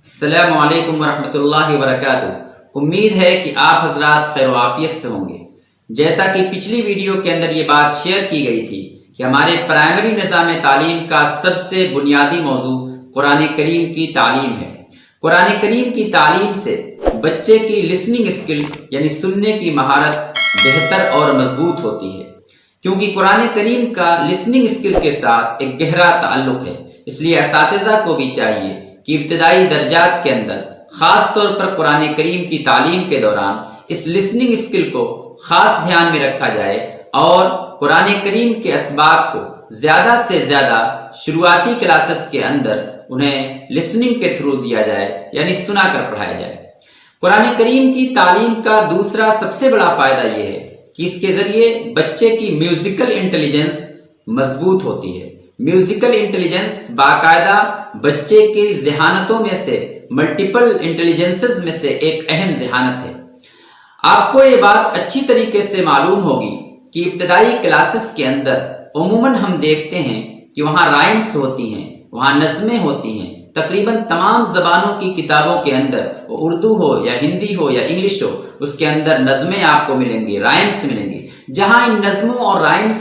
السلام علیکم ورحمۃ اللہ وبرکاتہ۔ امید ہے کہ آپ حضرات خیر و عافیت سے ہوں گے۔ جیسا کہ پچھلی ویڈیو کے اندر یہ بات شیئر کی گئی تھی کہ ہمارے پرائمری نظام تعلیم کا سب سے بنیادی موضوع قرآن کریم کی تعلیم ہے۔ قرآن کریم کی تعلیم سے بچے کی لسننگ اسکل یعنی سننے کی مہارت بہتر اور مضبوط ہوتی ہے، کیونکہ قرآن کریم کا لسننگ اسکل کے ساتھ ایک گہرا تعلق ہے۔ اس لیے اساتذہ کو بھی چاہیے کہ ابتدائی درجات کے اندر خاص طور پر قرآن کریم کی تعلیم کے دوران اس لسننگ اسکل کو خاص دھیان میں رکھا جائے اور قرآن کریم کے اسباق کو زیادہ سے زیادہ شروعاتی کلاسز کے اندر انہیں لسننگ کے تھرو دیا جائے، یعنی سنا کر پڑھایا جائے۔ قرآن کریم کی تعلیم کا دوسرا سب سے بڑا فائدہ یہ ہے کہ اس کے ذریعے بچے کی میوزیکل انٹیلیجنس مضبوط ہوتی ہے۔ میوزیکل انٹیلیجنس باقاعدہ بچے کی ذہانتوں میں سے ملٹیپل انٹیلیجنسز میں سے ایک اہم ذہانت ہے۔ آپ کو یہ بات اچھی طریقے سے معلوم ہوگی کہ ابتدائی کلاسز کے اندر عموماً ہم دیکھتے ہیں کہ وہاں رائمز ہوتی ہیں، وہاں نظمیں ہوتی ہیں۔ تقریباً تمام زبانوں کی کتابوں کے اندر، وہ اردو ہو یا ہندی ہو یا انگلش ہو، اس کے اندر نظمیں آپ کو ملیں گی، رائمز ملیں گی، جہاں ان نظموں اور رائمز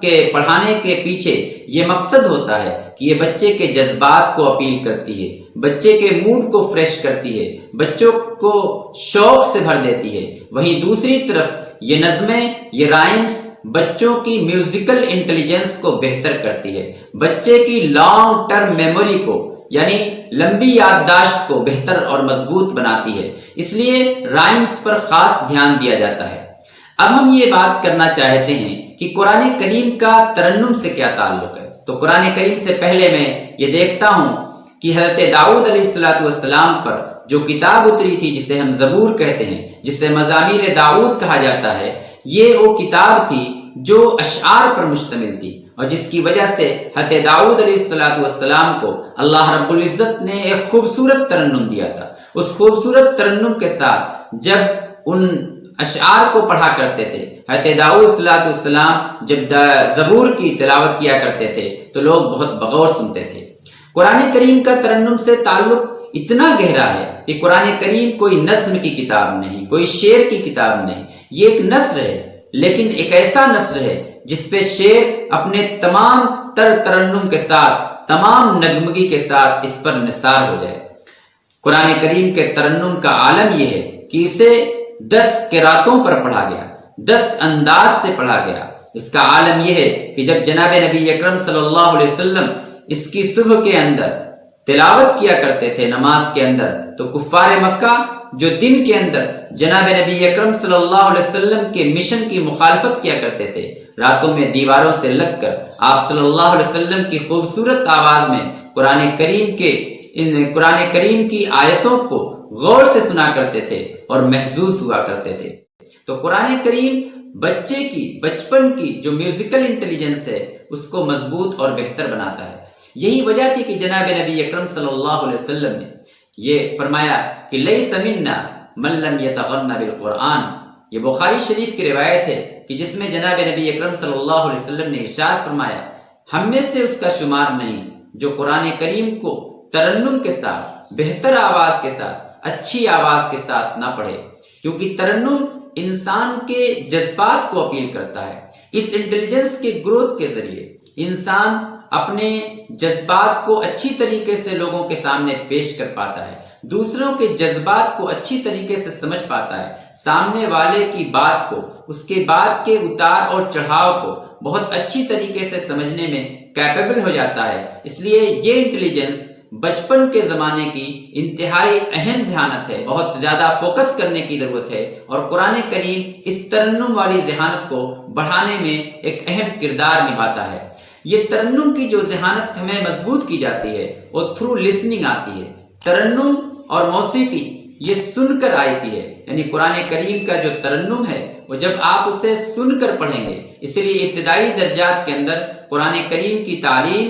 کے پڑھانے کے پیچھے یہ مقصد ہوتا ہے کہ یہ بچے کے جذبات کو اپیل کرتی ہے، بچے کے موڈ کو فریش کرتی ہے، بچوں کو شوق سے بھر دیتی ہے۔ وہیں دوسری طرف یہ نظمیں، یہ رائمز بچوں کی میوزیکل انٹیلیجنس کو بہتر کرتی ہے، بچے کی لانگ ٹرم میموری کو یعنی لمبی یادداشت کو بہتر اور مضبوط بناتی ہے۔ اس لیے رائمز پر خاص دھیان دیا جاتا ہے۔ اب ہم یہ بات کرنا چاہتے ہیں کہ قرآن کریم کا ترنم سے کیا تعلق ہے۔ تو قرآن کریم سے پہلے میں یہ دیکھتا ہوں کہ حضرت داؤد علیہ السلام پر جو کتاب اتری تھی، جسے ہم زبور کہتے ہیں، جسے مزامیر داؤد کہا جاتا ہے، یہ وہ کتاب تھی جو اشعار پر مشتمل تھی، اور جس کی وجہ سے حضرت داؤد علیہ السلام کو اللہ رب العزت نے ایک خوبصورت ترنم دیا تھا۔ اس خوبصورت ترنم کے ساتھ جب ان اشعار کو پڑھا کرتے تھے، حضرت داؤد صلاۃ والسلام جب زبور کی تلاوت کیا کرتے تھے تو لوگ بہت بغور سنتے تھے۔ قرآن کریم کا ترنم سے تعلق اتنا گہرا ہے کہ قرآن کریم کوئی نظم کی کتاب نہیں، کوئی شعر کی کتاب نہیں، یہ ایک نثر ہے، لیکن ایک ایسا نثر ہے جس پہ شعر اپنے تمام ترنم کے ساتھ، تمام نغمگی کے ساتھ اس پر نثار ہو جائے۔ قرآن کریم کے ترنم کا عالم یہ ہے کہ اسے 10 قراتوں پر پڑھا گیا، 10 انداز سے پڑھا گیا۔ اس کا عالم یہ ہے کہ جب جناب نبی اکرم صلی اللہ علیہ وسلم اس کی صبح کے اندر تلاوت کیا کرتے تھے نماز کے اندر، تو کفار مکہ جو دن کے اندر جناب نبی اکرم صلی اللہ علیہ وسلم کے مشن کی مخالفت کیا کرتے تھے، راتوں میں دیواروں سے لگ کر آپ صلی اللہ علیہ وسلم کی خوبصورت آواز میں قرآن کریم کی آیتوں کو غور سے سنا کرتے تھے اور محظوظ ہوا کرتے تھے۔ تو قرآن کریم بچے کی بچپن کی جو میوزیکل انٹیلیجنس ہے اس کو مضبوط اور بہتر بناتا ہے۔ یہی وجہ تھی کہ جناب نبی اکرم صلی اللہ علیہ وسلم نے یہ فرمایا کہ لیس منا من لم یتغن بالقرآن۔ یہ بخاری شریف کی روایت ہے کہ جس میں جناب نبی اکرم صلی اللہ علیہ وسلم نے ارشاد فرمایا، ہم میں سے اس کا شمار نہیں جو قرآن کریم کو ترنم کے ساتھ، بہتر آواز کے ساتھ، اچھی آواز کے ساتھ نہ پڑھے، کیونکہ ترنم انسان کے جذبات کو اپیل کرتا ہے۔ اس انٹیلیجنس کے گروتھ کے ذریعے انسان اپنے جذبات کو اچھی طریقے سے لوگوں کے سامنے پیش کر پاتا ہے، دوسروں کے جذبات کو اچھی طریقے سے سمجھ پاتا ہے، سامنے والے کی بات کو، اس کے بات کے اتار اور چڑھاؤ کو بہت اچھی طریقے سے سمجھنے میں کیپیبل ہو جاتا ہے۔ اس لیے یہ انٹیلیجنس بچپن کے زمانے کی انتہائی اہم ذہانت ہے، بہت زیادہ فوکس کرنے کی ضرورت ہے، اور قرآن کریم اس ترنم والی ذہانت کو بڑھانے میں ایک اہم کردار نبھاتا ہے۔ یہ ترنم کی جو ذہانت ہمیں مضبوط کی جاتی ہے وہ تھرو لسننگ آتی ہے۔ ترنم اور موسیقی یہ سن کر آتی ہے، یعنی قرآن کریم کا جو ترنم ہے وہ جب آپ اسے سن کر پڑھیں گے، اسی لیے ابتدائی درجات کے اندر قرآن کریم کی تعلیم